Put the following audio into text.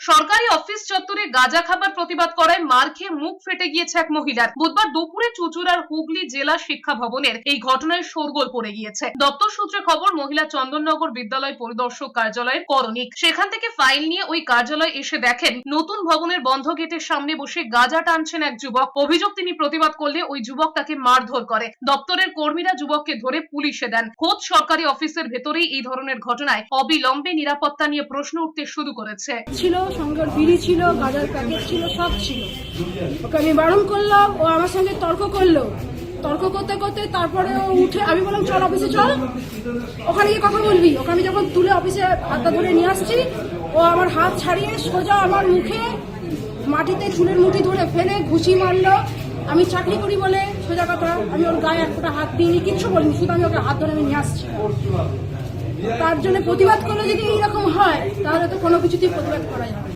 সরকারি অফিস চত্বরে গাঁজা খাবার প্রতিবাদ করায় মার খেয়ে মুখ ফেটে গিয়েছে এক মহিলার। বুধবার দুপুরে চুঁচুড়ার হুগলি জেলা শিক্ষা ভবনের এই ঘটনায় শোরগোল পড়ে গিয়েছে। দপ্তর সূত্রে খবর, মহিলা চন্দননগর বিদ্যালয় পরিদর্শক কার্যালয়ের করণিক সেখান থেকে ফাইল নিয়ে ওই কার্যালয়ে এসে দেখেন নতুন ভবনের বন্ধ গেটের সামনে বসে গাঁজা টানছেন এক যুবক। অভিযোগ, তিনি প্রতিবাদ করলে ওই যুবক তাকে মারধর করে। দপ্তরের কর্মীরা যুবককে ধরে পুলিশে দেন। খোদ সরকারি অফিসের ভেতরেই এই ধরনের ঘটনায় অবিলম্বে নিরাপত্তা নিয়ে প্রশ্ন উঠতে শুরু করেছে। সঙ্গে বিড়ি ছিল, গাঁজার প্যাকেট ছিল, সব ছিল। ওকে আমি বারণ করলাম, ও আমার সঙ্গে তর্ক করলো। তর্ক করতে করতে তারপরে ও উঠে, আমি বললাম চল অফিসে চল, ওখানে গিয়ে কথা বলবি। ওকে আমি যখন তুলে অফিসে হাতটা ধরে নিয়ে আসছি, ও আমার হাত ছাড়িয়ে সোজা আমার মুখে মাটিতে চুলের মুঠি ধরে ফেলে ঘুষি মারলো। আমি চাকরি করি বলে সোজা কথা, আমি ওর গায়ে এক ফোঁটা হাত দিইনি, কিচ্ছু বলিনি, শুধু আমি ওকে হাত ধরে আমি নিয়ে আসছি। তার জন্য প্রতিবাদ করলে যদি এইরকম হয়, তাহলে তো কোনো কিছুতেই প্রতিবাদ করা যাবে না।